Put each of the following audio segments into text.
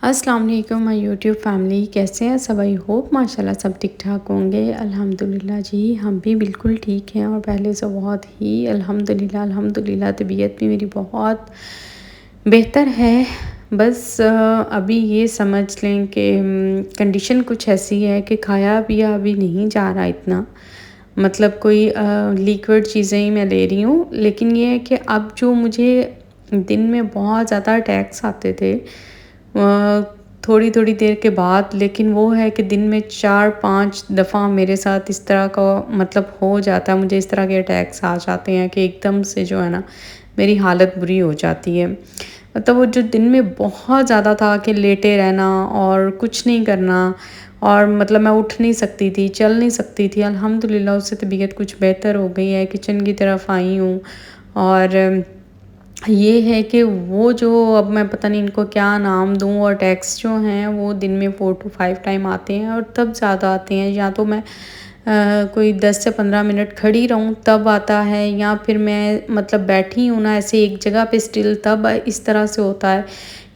अस्सलाम वालेकुम my YouTube family, कैसे हैं सब? आई होप माशाल्लाह सब ठीक ठाक होंगे। अल्हम्दुलिल्लाह जी, हम भी बिल्कुल ठीक हैं और पहले से बहुत ही अल्हम्दुलिल्लाह तबीयत भी मेरी बहुत बेहतर है। बस अभी ये समझ लें कि कंडीशन कुछ ऐसी है कि खाया पिया अभी नहीं जा रहा इतना, मतलब कोई लिक्विड चीज़ें ही मैं ले रही हूँ। लेकिन ये है कि अब जो मुझे दिन में बहुत ज़्यादा अटैक्स आते थे थोड़ी थोड़ी देर के बाद, लेकिन वो है कि दिन में 4-5 दफ़ा मेरे साथ इस तरह का मतलब हो जाता है। मुझे इस तरह के अटैक्स आ जाते हैं कि एकदम से जो है ना मेरी हालत बुरी हो जाती है। मतलब वो जो दिन में बहुत ज़्यादा था कि लेटे रहना और कुछ नहीं करना, और मतलब मैं उठ नहीं सकती थी, चल नहीं सकती थी। अल्हम्दुलिल्लाह उससे तबीयत कुछ बेहतर हो गई है, किचन की तरफ आई हूँ। और ये है कि वो जो अब मैं पता नहीं इनको क्या नाम दूँ, और अटैक्स जो हैं वो दिन में 4 to 5 टाइम आते हैं और तब ज़्यादा आते हैं। या तो मैं कोई 10 से 15 मिनट खड़ी रहूँ तब आता है, या फिर मैं मतलब बैठी हूँ ना ऐसे एक जगह पे स्टिल, तब इस तरह से होता है,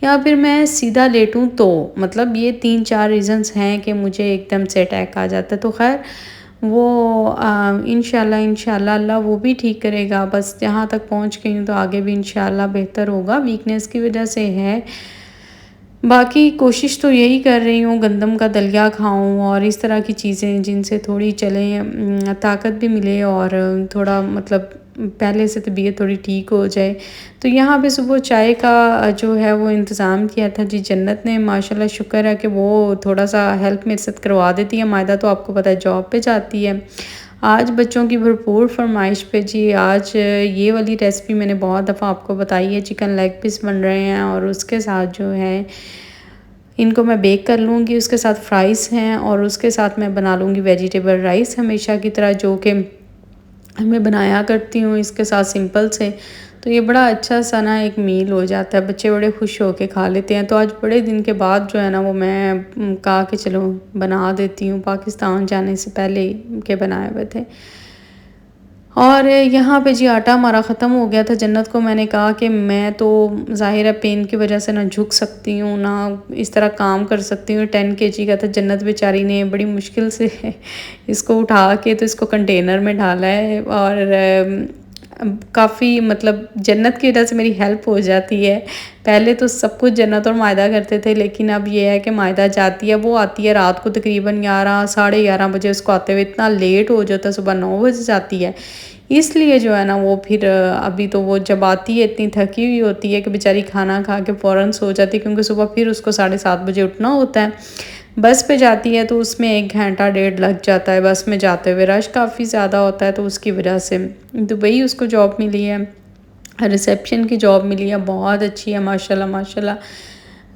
या फिर मैं सीधा लेटूँ तो। मतलब ये 3-4 रीज़न्स हैं कि मुझे एकदम से अटैक आ जाता है। तो ख़ैर वो इंशाल्लाह अल्लाह वो भी ठीक करेगा। बस यहाँ तक पहुँच गई हूँ तो आगे भी इंशाल्लाह बेहतर होगा। वीकनेस की वजह से है, बाकी कोशिश तो यही कर रही हूँ गंदम का दलिया खाऊं और इस तरह की चीज़ें जिनसे थोड़ी चलें, ताकत भी मिले और थोड़ा मतलब पहले से तबीयत थोड़ी ठीक हो जाए। तो यहाँ पे सुबह चाय का जो है वो इंतज़ाम किया था जी जन्नत ने, माशाल्लाह शुक्र है कि वो थोड़ा सा हेल्प मेरे साथ करवा देती है। मायदा तो आपको पता है जॉब पे जाती है। आज बच्चों की भरपूर फरमाइश पे जी आज ये वाली रेसिपी मैंने बहुत दफ़ा आपको बताई है। चिकन लेग पीस बन रहे हैं और उसके साथ जो है इनको मैं बेक कर लूँगी, उसके साथ फ्राइज़ हैं और उसके साथ मैं बना लूँगी वेजिटेबल राइस हमेशा की तरह, जो कि मैं बनाया करती हूँ इसके साथ सिंपल से। तो ये बड़ा अच्छा सा ना एक मील हो जाता है, बच्चे बड़े खुश होके खा लेते हैं। तो आज बड़े दिन के बाद जो है ना वो मैं कहा कि चलो बना देती हूँ, पाकिस्तान जाने से पहले के बनाए हुए थे। और यहाँ पे जी आटा हमारा ख़त्म हो गया था। जन्नत को मैंने कहा कि मैं तो ज़ाहिर है पेन की वजह से ना झुक सकती हूँ ना इस तरह काम कर सकती हूँ। 10 केजी का था। जन्नत बेचारी ने बड़ी मुश्किल से इसको उठा के तो इसको कंटेनर में डाला है, और काफ़ी मतलब जन्नत की वजह से मेरी हेल्प हो जाती है। पहले तो सब कुछ जन्नत और मायदा करते थे, लेकिन अब ये है कि मायदा जाती है, वो आती है रात को तकरीबन 11 साढ़े 11 बजे उसको आते हुए इतना लेट हो जाता है, सुबह 9 बजे जाती है। इसलिए जो है ना वो फिर अभी तो वो जब आती है इतनी थकी हुई होती है कि बेचारी खाना खा के फ़ौरन सो जाती है, क्योंकि सुबह फिर उसको 7:30 बजे उठना होता है। बस पे जाती है तो उसमें 1 घंटा डेढ़ लग जाता है बस में जाते हुए, रश काफ़ी ज़्यादा होता है तो उसकी वजह से। दुबई उसको जॉब मिली है, रिसेप्शन की जॉब मिली है, बहुत अच्छी है माशाल्लाह माशाल्लाह।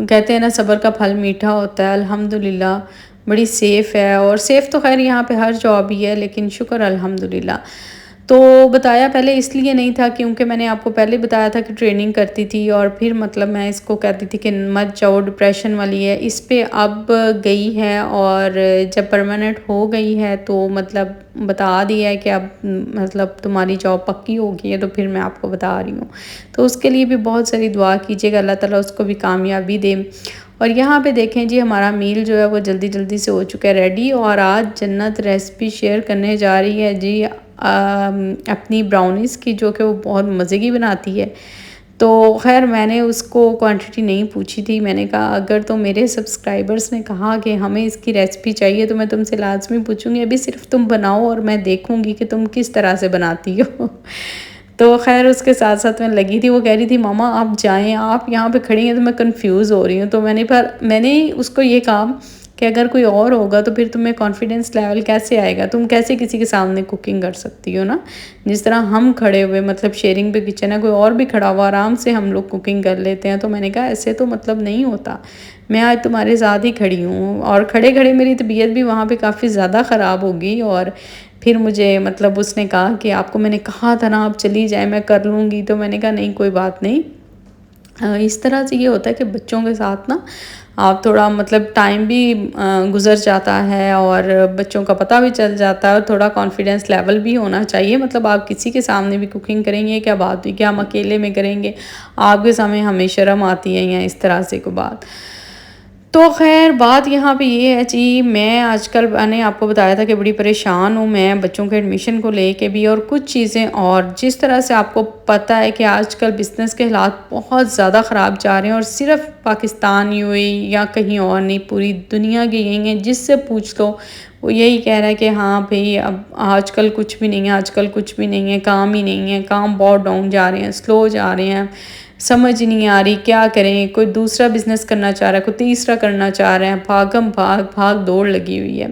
कहते हैं ना सब्र का फल मीठा होता है। अल्हम्दुलिल्लाह बड़ी सेफ़ है, और सेफ़ तो खैर यहाँ पे हर जॉब ही है, लेकिन शुक्र अल्हम्दुलिल्लाह। तो बताया पहले इसलिए नहीं था क्योंकि मैंने आपको पहले बताया था कि ट्रेनिंग करती थी, और फिर मतलब मैं इसको कहती थी कि मत जाओ डिप्रेशन वाली है। इस पे अब गई है, और जब परमानेंट हो गई है तो मतलब बता दिया है कि अब मतलब तुम्हारी जॉब पक्की हो गई है, तो फिर मैं आपको बता रही हूँ। तो उसके लिए भी बहुत सारी दुआ कीजिएगा, अल्लाह ताला उसको भी कामयाबी दे। और यहाँ पे देखें जी हमारा मील जो है वो जल्दी जल्दी से हो चुका है रेडी, और आज जन्नत रेसिपी शेयर करने जा रही है जी अपनी ब्राउनीज़ की, जो कि वो बहुत मज़े की बनाती है। तो खैर मैंने उसको क्वांटिटी नहीं पूछी थी। मैंने कहा अगर तो मेरे सब्सक्राइबर्स ने कहा कि हमें इसकी रेसिपी चाहिए तो मैं तुमसे लाजमी पूछूंगी, अभी सिर्फ तुम बनाओ और मैं देखूंगी कि तुम किस तरह से बनाती हो। तो खैर उसके साथ साथ मैं लगी थी। वो कह रही थी मामा आप जाएं, आप यहाँ पे खड़ी हैं तो मैं कंफ्यूज हो रही हूँ। तो मैंने उसको ये कहा कि अगर कोई और होगा तो फिर तुम्हें कॉन्फिडेंस लेवल कैसे आएगा, तुम कैसे किसी के सामने कुकिंग कर सकती हो ना। जिस तरह हम खड़े हुए मतलब शेयरिंग पे किचन है, कोई और भी खड़ा हुआ आराम से हम लोग कुकिंग कर लेते हैं। तो मैंने कहा ऐसे तो मतलब नहीं होता, मैं आज तुम्हारे साथ ही खड़ी हूँ। और खड़े खड़े मेरी तबीयत भी वहाँ पे काफ़ी ज़्यादा ख़राब हो गई, और फिर मुझे मतलब उसने कहा कि आपको मैंने कहा था ना आप चली जाए, मैं कर लूँगी। तो मैंने कहा नहीं कोई बात नहीं। इस तरह से ये होता है कि बच्चों के साथ ना आप थोड़ा मतलब टाइम भी गुज़र जाता है, और बच्चों का पता भी चल जाता है, और थोड़ा कॉन्फिडेंस लेवल भी होना चाहिए। मतलब आप किसी के सामने भी कुकिंग करेंगे क्या बात हुई, क्या हम अकेले में करेंगे, आपके सामने हमें शर्म आती है या इस तरह से कोई बात। تو خیر بات یہاں پہ یہ ہے جی، میں آج کل میں نے آپ کو بتایا تھا کہ بڑی پریشان ہوں میں بچوں کے ایڈمیشن کو لے کے بھی، اور کچھ چیزیں، اور جس طرح سے آپ کو پتہ ہے کہ آج کل بزنس کے حالات بہت زیادہ خراب جا رہے ہیں، اور صرف پاکستان UAE یا کہیں اور نہیں، پوری دنیا کے یہی ہیں، جس سے پوچھ لو وہ یہی کہہ رہا ہے کہ ہاں بھئی اب آج کل کچھ بھی نہیں ہے، آج کل کچھ بھی نہیں ہے، کام ہی نہیں ہے، کام بہت ڈاؤن جا رہے ہیں، سلو جا رہے ہیں، سمجھ نہیں آ رہی کیا کریں، کوئی دوسرا بزنس کرنا چاہ رہا ہے، کوئی تیسرا کرنا چاہ رہے ہیں، بھاگم بھاگ بھاگ دوڑ لگی ہوئی ہے۔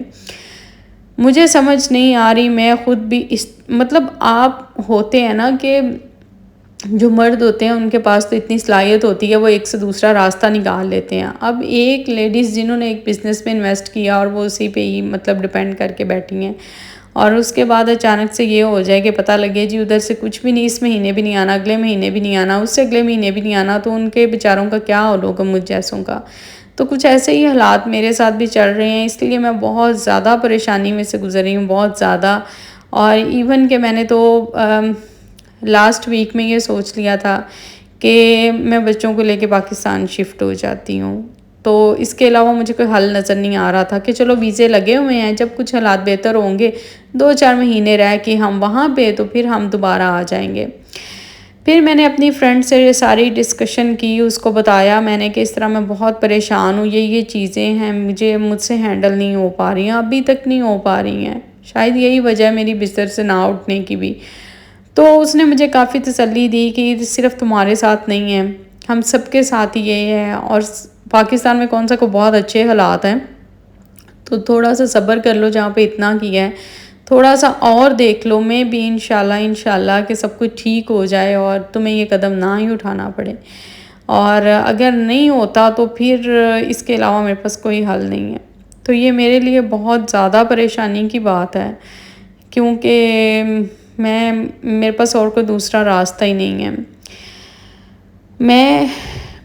مجھے سمجھ نہیں آ رہی، میں خود بھی مطلب آپ ہوتے ہیں نا کہ جو مرد ہوتے ہیں ان کے پاس تو اتنی صلاحیت ہوتی ہے، وہ ایک سے دوسرا راستہ نکال لیتے ہیں۔ اب ایک لیڈیز جنہوں نے ایک بزنس میں انویسٹ کیا اور وہ اسی پہ ہی مطلب ڈیپینڈ کر کے بیٹھی ہیں، اور اس کے بعد اچانک سے یہ ہو جائے کہ پتہ لگے جی ادھر سے کچھ بھی نہیں، اس مہینے بھی نہیں آنا، اگلے مہینے بھی نہیں آنا، اس سے اگلے مہینے بھی نہیں آنا، تو ان کے بیچاروں کا کیا حال ہوگا مجھ جیسوں کا۔ تو کچھ ایسے ہی حالات میرے ساتھ بھی چل رہے ہیں، اس لیے میں بہت زیادہ پریشانی میں سے گزر رہی ہوں، بہت زیادہ۔ اور ایون کہ میں نے تو لاسٹ ویک میں یہ سوچ لیا تھا کہ میں بچوں کو لے کے پاکستان شفٹ ہو جاتی ہوں، تو اس کے علاوہ مجھے کوئی حل نظر نہیں آ رہا تھا کہ چلو ویزے لگے ہوئے ہیں، جب کچھ حالات بہتر ہوں گے 2-4 مہینے رہ کے ہم وہاں پہ، تو پھر ہم دوبارہ آ جائیں گے۔ پھر میں نے اپنی فرینڈ سے ساری ڈسکشن کی، اس کو بتایا میں نے کہ اس طرح میں بہت پریشان ہوں، یہ چیزیں ہیں مجھ سے ہینڈل نہیں ہو پا رہی ہیں، ابھی تک نہیں ہو پا رہی ہیں، شاید یہی وجہ ہے میری بستر سے نہ اٹھنے کی بھی۔ تو اس نے مجھے کافی تسلی دی کہ یہ صرف تمہارے ساتھ نہیں ہے، ہم سب کے ساتھ یہ ہے، اور پاکستان میں کون سا کو بہت اچھے حالات ہیں، تو تھوڑا سا صبر کر لو، جہاں پہ اتنا کیا ہے تھوڑا سا اور دیکھ لو، میں بھی انشاءاللہ کہ سب کچھ ٹھیک ہو جائے اور تمہیں یہ قدم نہ ہی اٹھانا پڑے، اور اگر نہیں ہوتا تو پھر اس کے علاوہ میرے پاس کوئی حل نہیں ہے۔ تو یہ میرے لیے بہت زیادہ پریشانی کی بات ہے، کیونکہ میرے پاس اور کوئی دوسرا راستہ ہی نہیں ہے۔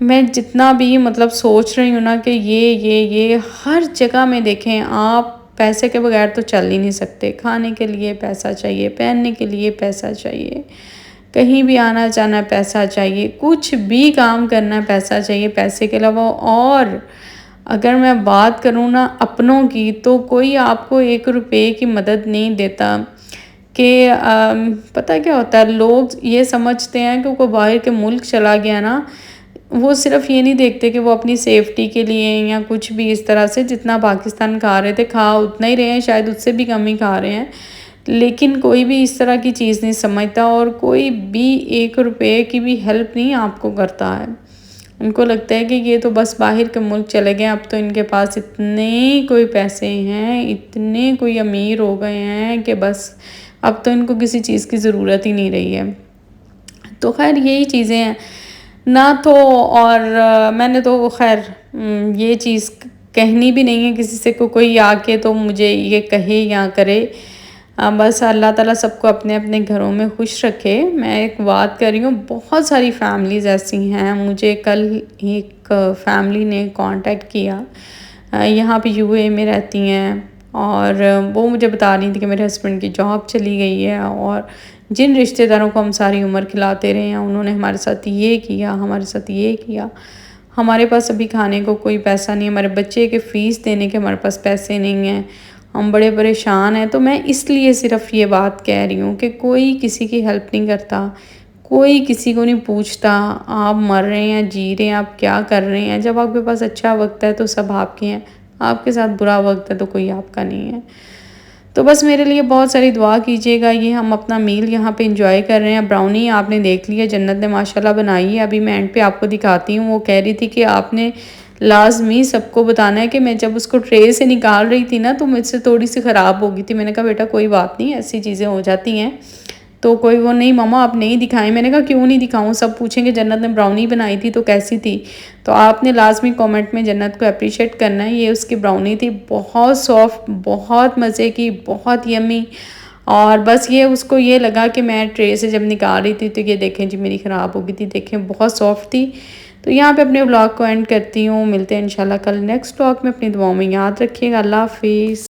میں جتنا بھی مطلب سوچ رہی ہوں نا کہ یہ ہر جگہ میں دیکھیں آپ پیسے کے بغیر تو چل ہی نہیں سکتے، کھانے کے لیے پیسہ چاہیے، پہننے کے لیے پیسہ چاہیے، کہیں بھی آنا جانا پیسہ چاہیے، کچھ بھی کام کرنا پیسہ چاہیے، پیسے کے علاوہ۔ اور اگر میں بات کروں نا اپنوں کی، تو کوئی آپ کو 1 روپے کی مدد نہیں دیتا، کہ پتہ کیا ہوتا ہے، لوگ یہ سمجھتے ہیں کہ کوئی باہر کے ملک چلا گیا نا، وہ صرف یہ نہیں دیکھتے کہ وہ اپنی سیفٹی کے لیے یا کچھ بھی اس طرح سے، جتنا پاکستان کھا رہے تھے کھا اتنا ہی رہے ہیں، شاید اس سے بھی کم ہی کھا رہے ہیں، لیکن کوئی بھی اس طرح کی چیز نہیں سمجھتا، اور کوئی بھی 1 روپے کی بھی ہیلپ نہیں آپ کو کرتا ہے۔ ان کو لگتا ہے کہ یہ تو بس باہر کے ملک چلے گئے، اب تو ان کے پاس اتنے کوئی پیسے ہیں، اتنے کوئی امیر ہو گئے ہیں کہ بس اب تو ان کو کسی چیز کی ضرورت ہی نہیں رہی ہے۔ تو خیر یہی چیزیں ہیں نہ تو، اور میں نے تو خیر یہ چیز کہنی بھی نہیں ہے کسی سے، کوئی آ کے تو مجھے یہ کہے یا کرے، بس اللہ تعالیٰ سب کو اپنے اپنے گھروں میں خوش رکھے۔ میں ایک بات کر رہی ہوں، بہت ساری فیملیز ایسی ہیں، مجھے کل ایک فیملی نے کانٹیکٹ کیا، یہاں پہ UAE میں رہتی ہیں، اور وہ مجھے بتا رہی تھی کہ میرے ہسبینڈ کی جاب چلی گئی ہے، اور جن رشتہ داروں کو ہم ساری عمر کھلاتے رہے ہیں انہوں نے ہمارے ساتھ یہ کیا، ہمارے ساتھ یہ کیا، ہمارے پاس ابھی کھانے کو کوئی پیسہ نہیں، ہمارے بچے کے فیس دینے کے ہمارے پاس پیسے نہیں ہیں، ہم بڑے پریشان ہیں۔ تو میں اس لیے صرف یہ بات کہہ رہی ہوں کہ کوئی کسی کی ہیلپ نہیں کرتا، کوئی کسی کو نہیں پوچھتا آپ مر رہے ہیں جی رہے ہیں، آپ کیا کر رہے ہیں۔ جب آپ کے پاس اچھا وقت ہے تو سب آپ کے ہیں، آپ کے ساتھ برا وقت ہے تو کوئی آپ کا نہیں ہے۔ تو بس میرے لیے بہت ساری دعا کیجیے گا۔ یہ ہم اپنا میل یہاں پہ انجوائے کر رہے ہیں، براؤنی آپ نے دیکھ لی ہے، جنت نے ماشاءاللہ بنائی ہے، ابھی میں اینڈ پہ آپ کو دکھاتی ہوں۔ وہ کہہ رہی تھی کہ آپ نے لازمی سب کو بتانا ہے، کہ میں جب اس کو ٹرے سے نکال رہی تھی نا تو مجھ سے تھوڑی سی خراب ہو گئی تھی، میں نے کہا بیٹا کوئی بات نہیں، ایسی چیزیں ہو جاتی ہیں، تو کوئی وہ نہیں ماما آپ نہیں دکھائیں، میں نے کہا کیوں نہیں دکھاؤں، سب پوچھیں کہ جنت نے براؤنی بنائی تھی تو کیسی تھی، تو آپ نے لازمی کومنٹ میں جنت کو اپریشیٹ کرنا ہے۔ یہ اس کی براؤنی تھی، بہت سافٹ، بہت مزے کی، بہت یمی، اور بس یہ اس کو یہ لگا کہ میں ٹرے سے جب نکال رہی تھی تو یہ دیکھیں جی میری خراب ہو گئی تھی، دیکھیں بہت سافٹ تھی۔ تو یہاں پہ اپنے ولاگ کو اینڈ کرتی ہوں، ملتے ہیں انشاءاللہ کل نیکسٹ ولاگ میں، اپنی دعاؤں میں یاد رکھیے گا، اللہ حافظ۔